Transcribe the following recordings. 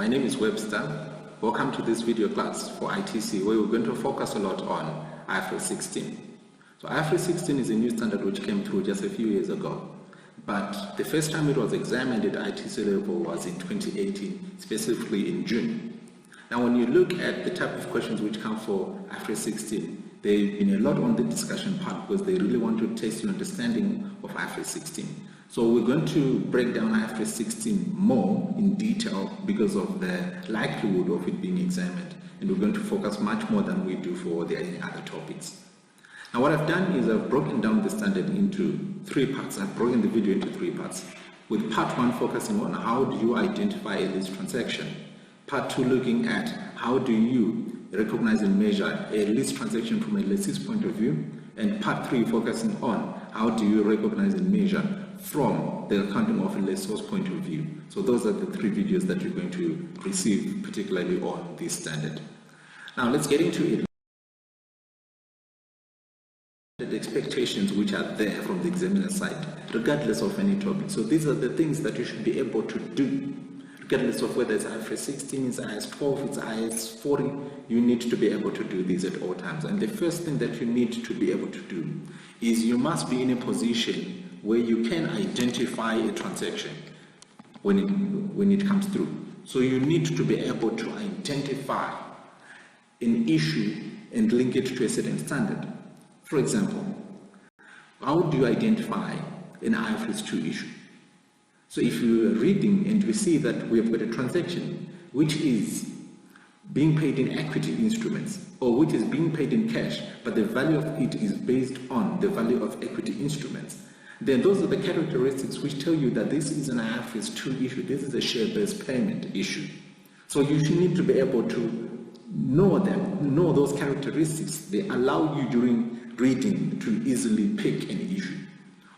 My name is Webster. Welcome to this video class for ITC, where we're going to focus a lot on IFRS 16. So IFRS 16 is a new standard which came through just a few years ago, but the first time it was examined at ITC level was in 2018, specifically in June. Now when you look at the type of questions which come for IFRS 16, they've been a lot on the discussion part because they really want to test your understanding of IFRS 16. So we're going to break down IFRS 16 more in detail because of the likelihood of it being examined, and we're going to focus much more than we do for the other topics. Now what I've done is I've broken down the standard into three parts. I've broken the video into three parts, with part one focusing on how do you identify a lease transaction, part two looking at how do you recognize and measure a lease transaction from a lessee's point of view, and part three focusing on how do you recognize and measure from the accounting of a lessor's point of view. So those are the three videos that you're going to receive, particularly on this standard. Now let's get into it. The expectations which are there from the examiner side, regardless of any topic. So these are the things that you should be able to do, regardless of whether it's IFRS 16, it's IAS 12, it's IAS 40, you need to be able to do these at all times. And the first thing that you need to be able to do is you must be in a position where you can identify a transaction when it comes through. So you need to be able to identify an issue and link it to a certain standard. For example, how do you identify an IFRS 2 issue? So if you are reading and we see that we have got a transaction which is being paid in equity instruments or which is being paid in cash, but the value of it is based on the value of equity instruments, then those are the characteristics which tell you that this is an IFRS 2 issue, this is a share-based payment issue. So you should need to be able to know them, know those characteristics. They allow you during reading to easily pick an issue.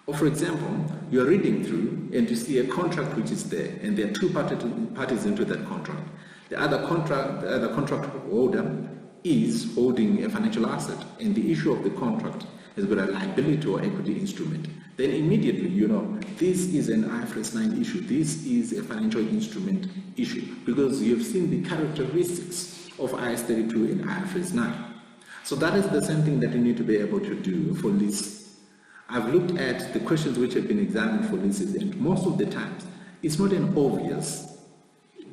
Or for example, you are reading through and you see a contract which is there, and there are two parties into that contract. The other contract holder is holding a financial asset, and the issue of the contract has got a liability or equity instrument. Then immediately you know this is an IFRS 9 issue, this is a financial instrument issue, because you have seen the characteristics of IAS 32 in IFRS 9. So that is the same thing that you need to be able to do for lease. I've looked at the questions which have been examined for leases, and most of the times it's not an obvious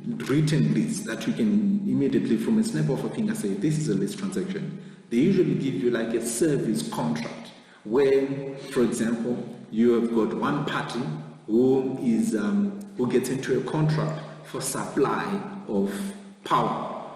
written lease that you can immediately from a snap of a finger say this is a lease transaction. They usually give you like a service contract where, for example, you have got one party who gets into a contract for supply of power,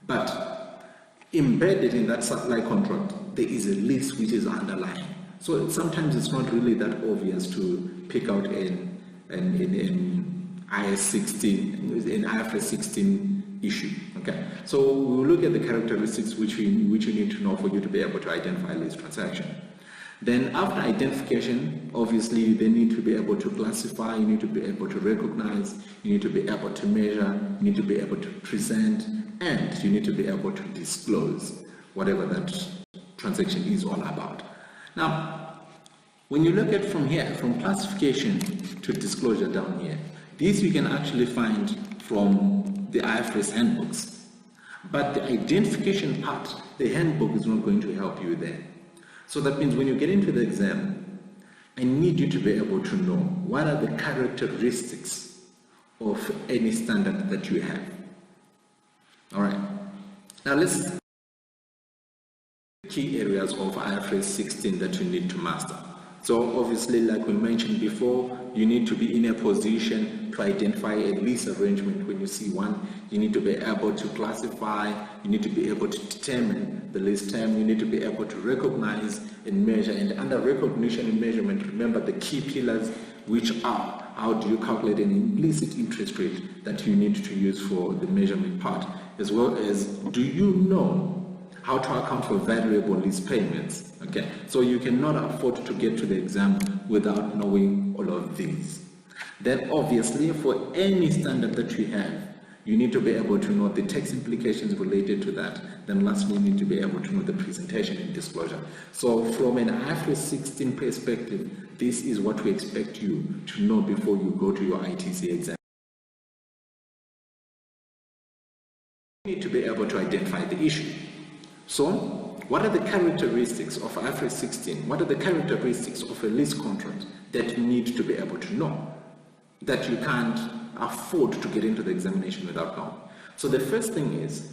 but embedded in that supply contract there is a lease which is underlying. So sometimes it's not really that obvious to pick out an IAS 16, an IFRS 16 issue. Okay, so we'll look at the characteristics which you need to know for you to be able to identify a lease transaction. Then after identification, obviously you then need to be able to classify, you need to be able to recognize, you need to be able to measure, you need to be able to present, and you need to be able to disclose whatever that transaction is all about. Now, when you look at from here, from classification to disclosure down here, these you can actually find from the IFRS handbooks. But the identification part, the handbook is not going to help you there. So that means when you get into the exam, I need you to be able to know what are the characteristics of any standard that you have. All right. Now let's key areas of IFRS 16 that you need to master. So obviously, like we mentioned before, you need to be in a position to identify a lease arrangement when you see one. You need to be able to classify, you need to be able to determine the lease term, you need to be able to recognize and measure. And under recognition and measurement, remember the key pillars, which are how do you calculate an implicit interest rate that you need to use for the measurement part, as well as do you know how to account for variable lease payments. Okay, so you cannot afford to get to the exam without knowing all of these. Then obviously for any standard that you have, you need to be able to know the tax implications related to that. Then lastly, you need to be able to know the presentation and disclosure. So from an IFRS 16 perspective, this is what we expect you to know before you go to your ITC exam. need to be able to identify the issue. So, what are the characteristics of IFRS 16? What are the characteristics of a lease contract that you need to be able to know, that you can't afford to get into the examination without knowing? So the first thing is,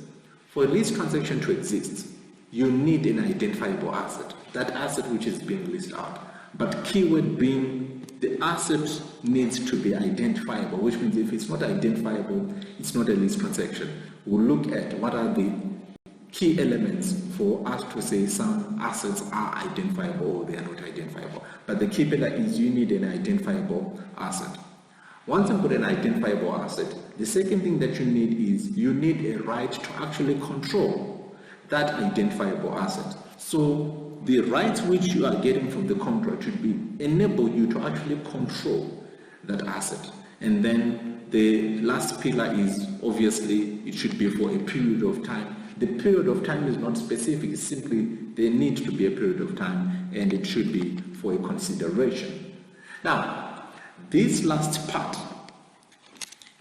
for a lease transaction to exist, you need an identifiable asset, that asset which is being leased out. But keyword being, the asset needs to be identifiable, which means if it's not identifiable, it's not a lease transaction. We'll look at what are the key elements for us to say some assets are identifiable or they are not identifiable. But the key pillar is you need an identifiable asset. Once you've got an identifiable asset, the second thing that you need is you need a right to actually control that identifiable asset. So the rights which you are getting from the contract should enable you to actually control that asset. And then the last pillar is obviously it should be for a period of time. The period of time is not specific, it's simply there needs to be a period of time and it should be for a consideration. Now, this last part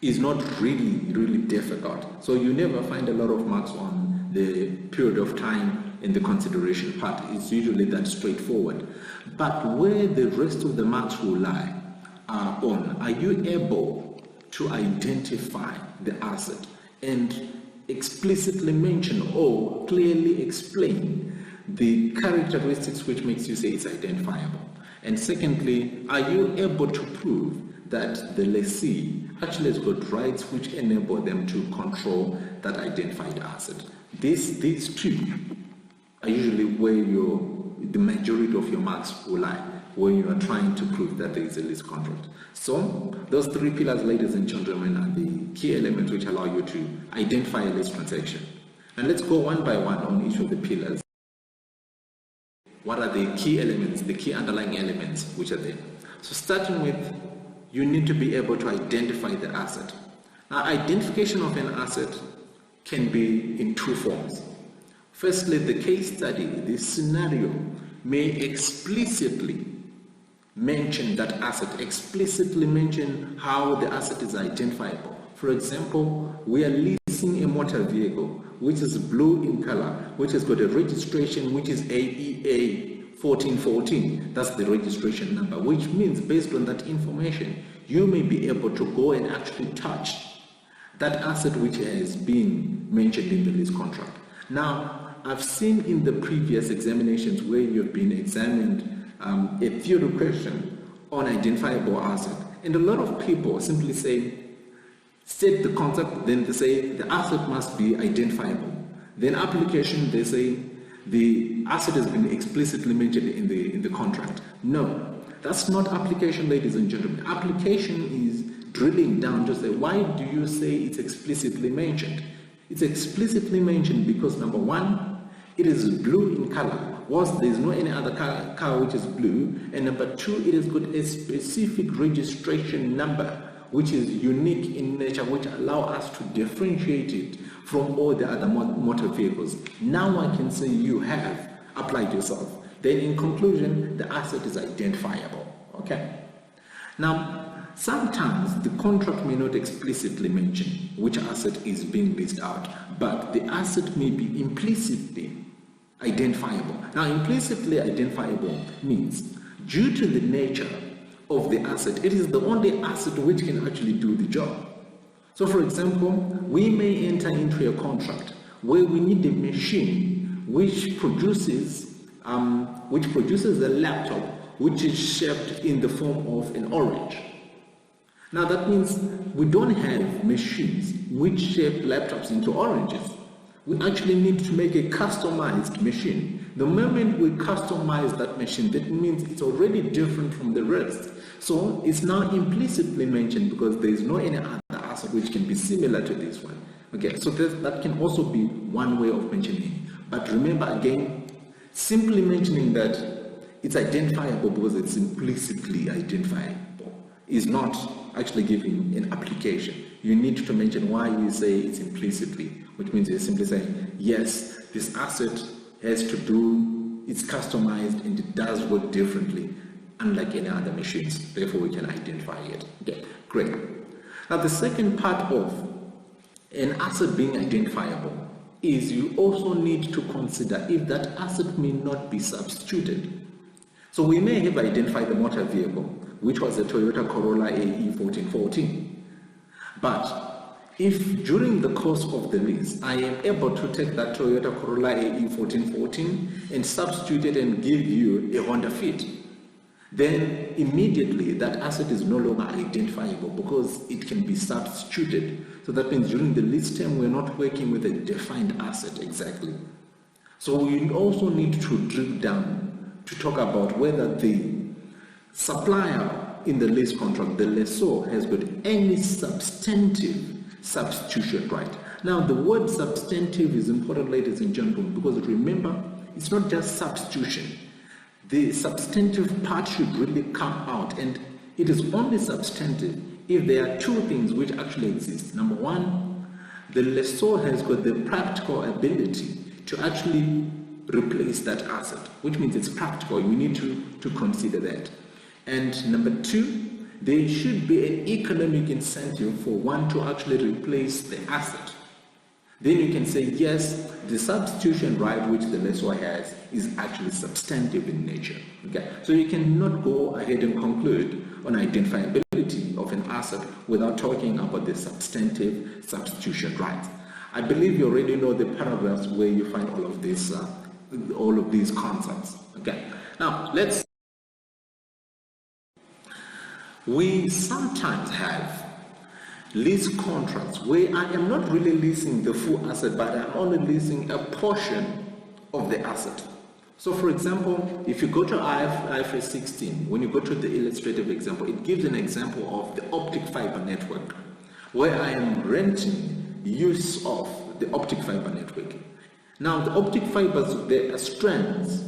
is not really difficult. So you never find a lot of marks on the period of time in the consideration part. It's usually that straightforward. But where the rest of the marks will lie are on, are you able to identify the asset and explicitly mention or clearly explain the characteristics which makes you say it's identifiable? And secondly, are you able to prove that the lessee actually has got rights which enable them to control that identified asset? These two are usually where the majority of your marks will lie, where you are trying to prove that there is a lease contract. So those three pillars, ladies and gentlemen, are the key elements which allow you to identify a lease transaction. And let's go one by one on each of the pillars. What are the key elements, the key underlying elements which are there? So starting with, you need to be able to identify the asset. Now, identification of an asset can be in two forms. Firstly, the case study, the scenario may explicitly mention that asset, explicitly mention how the asset is identifiable. For example, we are leasing a motor vehicle which is blue in color, which has got a registration which is AEA 1414. That's the registration number, which means based on that information, you may be able to go and actually touch that asset which has been mentioned in the lease contract. Now, I've seen in the previous examinations where you've been examined a theory question on identifiable asset, and a lot of people simply say, state the concept, then they say the asset must be identifiable. Then application, they say the asset has been explicitly mentioned in the contract. No, that's not application, ladies and gentlemen. Application is drilling down to say, why do you say it's explicitly mentioned? It's explicitly mentioned because number one, it is blue in color, whilst there is no any other car which is blue, and number two, it has got a specific registration number which is unique in nature, which allow us to differentiate it from all the other motor vehicles. Now I can say you have applied yourself. Then in conclusion, the asset is identifiable. Okay? Now, sometimes the contract may not explicitly mention which asset is being leased out, but the asset may be implicitly identifiable. Now, implicitly identifiable means due to the nature of the asset, it is the only asset which can actually do the job. So, for example, we may enter into a contract where we need a machine which produces a laptop which is shaped in the form of an orange. Now that means we don't have machines which shape laptops into oranges. We actually need to make a customized machine. The moment we customize that machine, that means it's already different from the rest. So it's now implicitly mentioned because there is no any other asset which can be similar to this one. Okay, so that can also be one way of mentioning. But remember again, simply mentioning that it's identifiable because it's implicitly identifiable is not actually giving an application. You need to mention why you say it's implicitly, which means you're simply saying, yes, this asset has to do, it's customized and it does work differently, unlike any other machines. Therefore, we can identify it. Okay, great. Now, the second part of an asset being identifiable is you also need to consider if that asset may not be substituted. So we may have identified the motor vehicle, which was a Toyota Corolla AE 1414. But if during the course of the lease, I am able to take that Toyota Corolla AE 1414 and substitute it and give you a Honda Fit, then immediately that asset is no longer identifiable because it can be substituted. So that means during the lease term, we're not working with a defined asset exactly. So we also need to drill down to talk about whether the supplier in the lease contract, the lessor, has got any substantive substitution right. Now, the word substantive is important, ladies and gentlemen, because remember, it's not just substitution. The substantive part should really come out, and it is only substantive if there are two things which actually exist. Number one, the lessor has got the practical ability to actually replace that asset, which means it's practical. You need to consider that. And number two, there should be an economic incentive for one to actually replace the asset. Then you can say, yes, the substitution right which the lessor has is actually substantive in nature. Okay? So you cannot go ahead and conclude on identifiability of an asset without talking about the substantive substitution rights. I believe you already know the paragraphs where you find all of these concepts. Okay. Now we sometimes have lease contracts where I am not really leasing the full asset, but I'm only leasing a portion of the asset. So for example, if you go to IFRS 16, when you go to the illustrative example, it gives an example of the optic fiber network, where I am renting use of the optic fiber network. Now the optic fibers, there are strands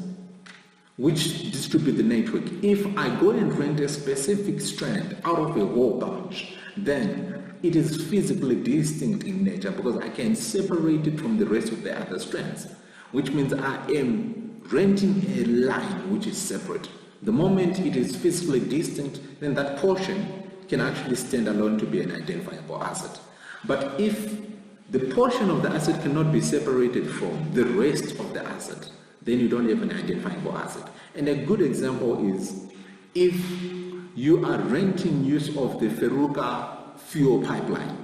which distribute the network. If I go and rent a specific strand out of a whole bunch, then it is physically distinct in nature because I can separate it from the rest of the other strands, which means I am renting a line which is separate. The moment it is physically distinct, then that portion can actually stand alone to be an identifiable asset. But if the portion of the asset cannot be separated from the rest of the asset, then you don't have an identifiable asset. And a good example is if you are renting use of the Feruca fuel pipeline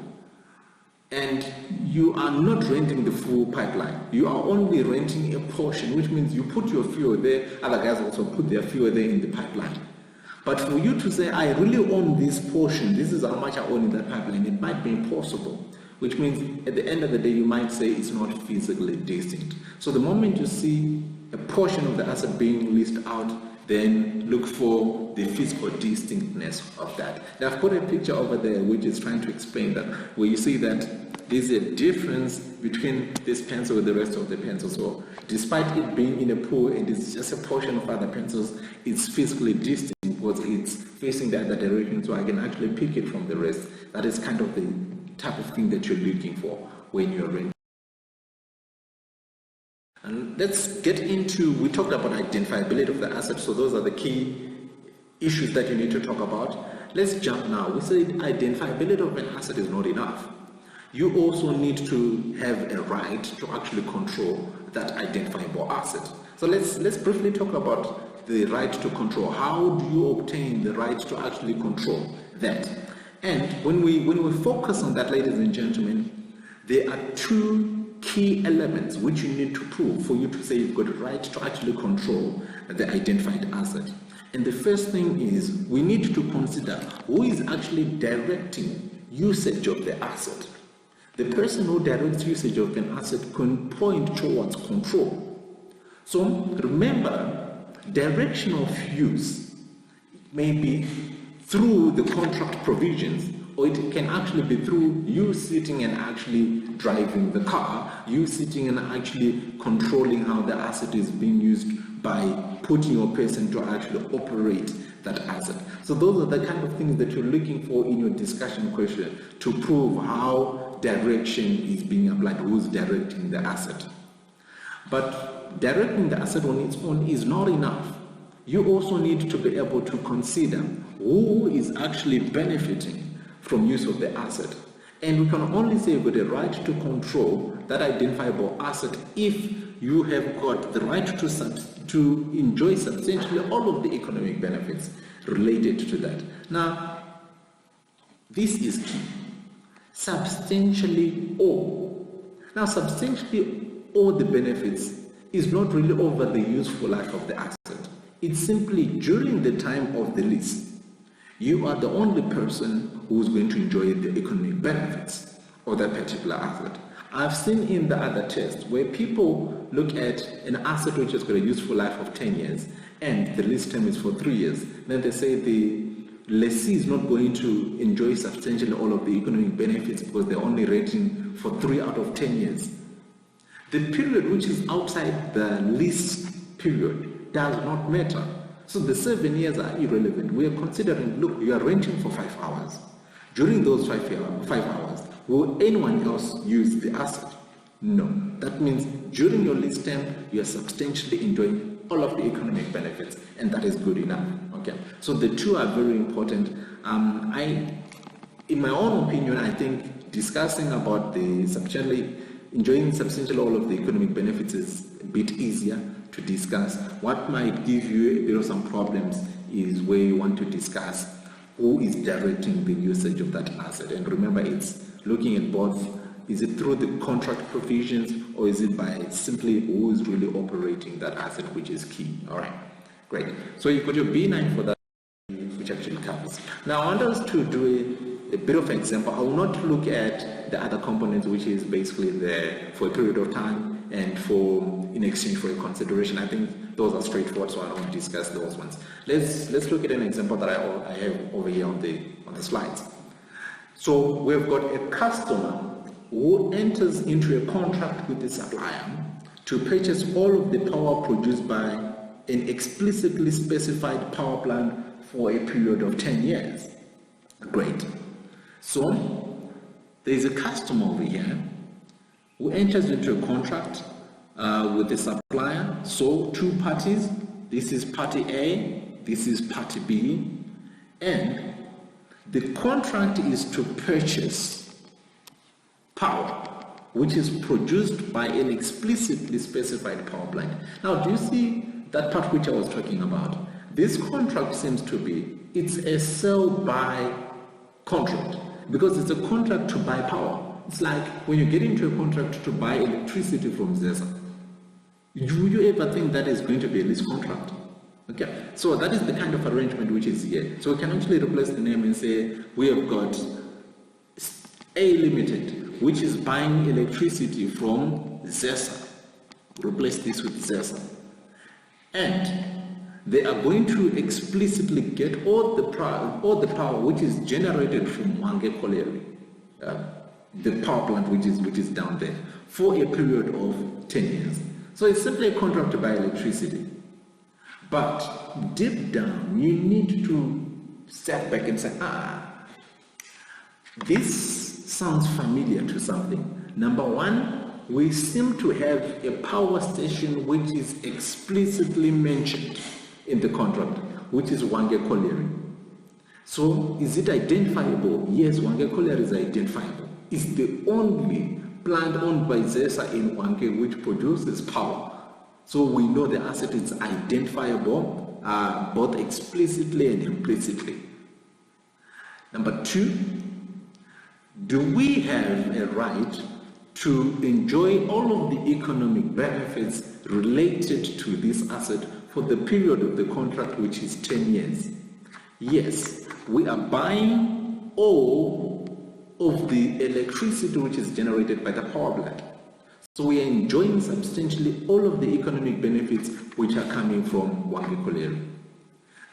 and you are not renting the full pipeline, you are only renting a portion, which means you put your fuel there, other guys also put their fuel there in the pipeline. But for you to say, I really own this portion, this is how much I own in that pipeline, it might be impossible. Which means at the end of the day, you might say it's not physically distinct. So the moment you see a portion of the asset being leased out, then look for the physical distinctness of that. Now I've put a picture over there which is trying to explain that, where you see that there's a difference between this pencil and the rest of the pencils. So despite it being in a pool and it's just a portion of other pencils, it's physically distinct because it's facing the other direction, so I can actually pick it from the rest. That is kind of the type of thing that you're looking for when you're renting. And let's get into, we talked about identifiability of the asset, so those are the key issues that you need to talk about. Let's jump now. We said identifiability of an asset is not enough. You also need to have a right to actually control that identifiable asset. So let's briefly talk about the right to control. How do you obtain the right to actually control that? And when we focus on that, ladies and gentlemen, there are two key elements which you need to prove for you to say you've got a right to actually control the identified asset. And the first thing is we need to consider who is actually directing usage of the asset. The person who directs usage of an asset can point towards control. So remember, direction of use may be through the contract provisions, or it can actually be through you sitting and actually driving the car, you sitting and actually controlling how the asset is being used by putting your person to actually operate that asset. So those are the kind of things that you're looking for in your discussion question to prove how direction is being applied, who's directing the asset. But directing the asset on its own is not enough. You also need to be able to consider who is actually benefiting from use of the asset. And we can only say you've got a right to control that identifiable asset if you have got the right to enjoy substantially all of the economic benefits related to that. Now, this is key. Substantially all. Now, substantially all the benefits is not really over the useful life of the asset. It's simply during the time of the lease. You are the only person who's going to enjoy the economic benefits of that particular asset. I've seen in the other test where people look at an asset which has got a useful life of 10 years and the lease term is for 3 years. Then they say the lessee is not going to enjoy substantially all of the economic benefits because they're only rating for 3 out of 10 years. The period which is outside the lease period does not matter. So the 7 years are irrelevant. We are considering, look, you are renting for 5 hours. During those 5 hours, will anyone else use the asset? No. That means during your lease term, you are substantially enjoying all of the economic benefits, and that is good enough. Okay. So the two are very important. In my own opinion, I think discussing about the enjoying substantially all of the economic benefits is a bit easier to discuss. What might give you a bit of some problems is where you want to discuss who is directing the usage of that asset. And remember, it's looking at both. Is it through the contract provisions, or is it by simply who is really operating that asset, which is key? All right, great. So you've got your B9 for that, which actually covers. Now I want us to do a bit of an example. I will not look at the other components, which is basically there for a period of time and in exchange for a consideration. I think those are straightforward, so I don't discuss those ones. Let's look at an example that I have over here on the slides. So we've got a customer who enters into a contract with the supplier to purchase all of the power produced by an explicitly specified power plant for a period of 10 years. Great. So there's a customer over here who enters into a contract with the supplier. So two parties, this is party A, this is party B, and the contract is to purchase power which is produced by an explicitly specified power plant. Now, do you see that part which I was talking about? This contract seems to be, it's a sell-buy contract because it's a contract to buy power. It's like when you get into a contract to buy electricity from ZESA. Do you ever think that is going to be a lease contract? Okay, so that is the kind of arrangement which is here. So we can actually replace the name and say we have got A Limited, which is buying electricity from ZESA. Replace this with ZESA. And they are going to explicitly get all the power which is generated from Wange Colliery, the power plant which is down there, for a period of 10 years. So it's simply a contract to buy electricity. But deep down, you need to step back and say, this sounds familiar to something. Number one, we seem to have a power station which is explicitly mentioned in the contract, which is Wange Colliery. So is it identifiable? Yes, Wange Colliery is identifiable. It's the only plant owned by ZESA in Wange which produces power. So we know the asset is identifiable both explicitly and implicitly. Number two, do we have a right to enjoy all of the economic benefits related to this asset for the period of the contract, which is 10 years? Yes, we are buying all of the electricity which is generated by the power plant. So we are enjoying substantially all of the economic benefits which are coming from Wange Colliery.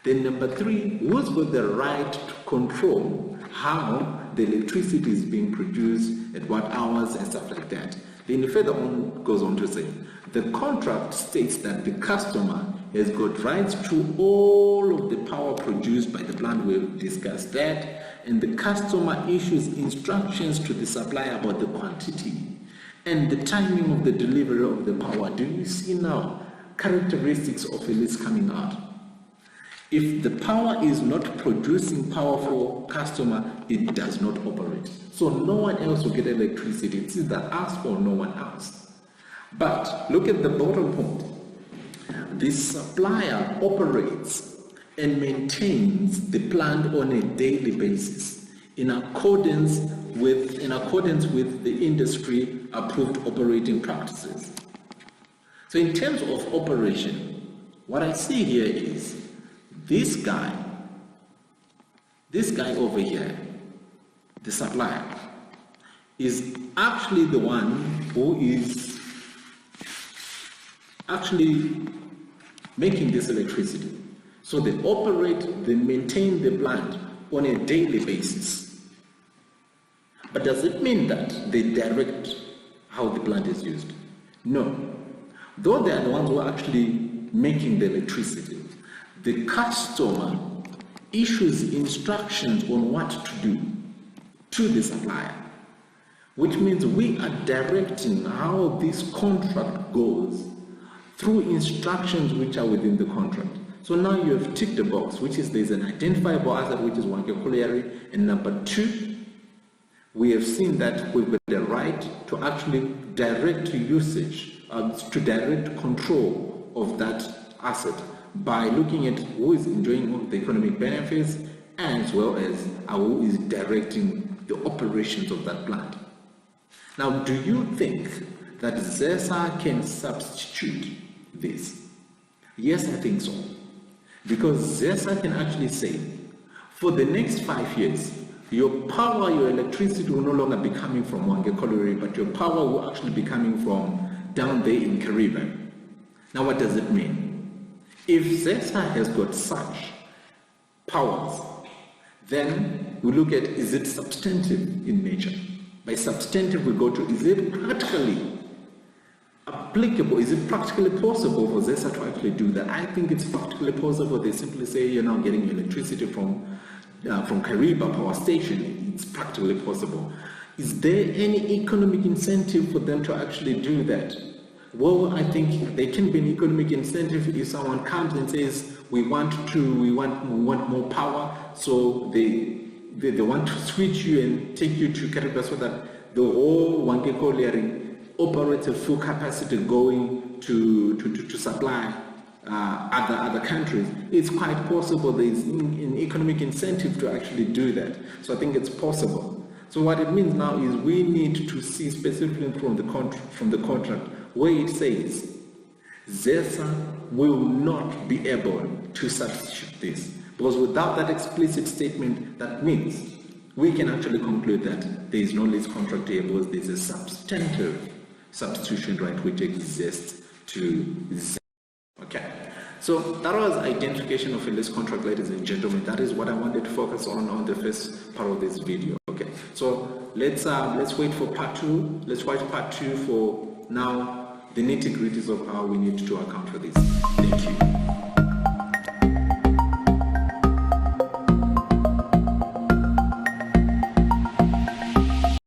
Then number three, who's got the right to control how the electricity is being produced, at what hours and stuff like that? Then further on goes on to say, the contract states that the customer has got rights to all of the power produced by the plant. We've discussed that. And the customer issues instructions to the supplier about the quantity and the timing of the delivery of the power. Do you see now characteristics of a lease coming out? If the power is not producing power for customer, it does not operate. So no one else will get electricity. It's either us or no one else. But look at the bottom point. The supplier operates and maintains the plant on a daily basis in accordance with the industry approved operating practices. So in terms of operation, what I see here is this guy over here, the supplier, is actually the one who is actually making this electricity. So they operate, they maintain the plant on a daily basis. But does it mean that they direct how the plant is used? No. Though they are the ones who are actually making the electricity, the customer issues instructions on what to do to the supplier, which means we are directing how this contract goes through instructions which are within the contract. So now you have ticked the box, which is there's an identifiable asset, which is Wanke Colliery, and number 2, we have seen that we've got the right to actually direct usage, to direct control of that asset by looking at who is enjoying the economic benefits as well as who is directing the operations of that plant. Now, do you think that ZESA can substitute this? Yes, I think so. Because ZESA can actually say, for the next 5 years, your power, your electricity will no longer be coming from Wange Colliery, but your power will actually be coming from down there in Caribbean. Now, what does it mean? If ZESA has got such powers, then we look at, is it substantive in nature? By substantive, we go to, is it practically applicable? Is it practically possible for ZESA to actually do that? I think it's practically possible. They simply say you're now getting electricity from Kariba Power Station. It's practically possible. Is there any economic incentive for them to actually do that? Well, I think there can be an economic incentive if someone comes and says we want more power, so they want to switch you and take you to Kariba so that the whole Wange Colliery operates at full capacity going to supply other countries. It's quite possible there is an economic incentive to actually do that. So I think it's possible. So what it means now is we need to see specifically from the contract where it says ZESA will not be able to substitute this. Because without that explicit statement, that means we can actually conclude that there is no lease contract here because there is a substantive substitution right which exists to ZESA. Okay, so that was identification of a lease contract, ladies and gentlemen. That is what I wanted to focus on the first part of this video. Okay, so let's wait for part 2. Let's watch part 2 for now the nitty-gritties of how we need to account for this. Thank you.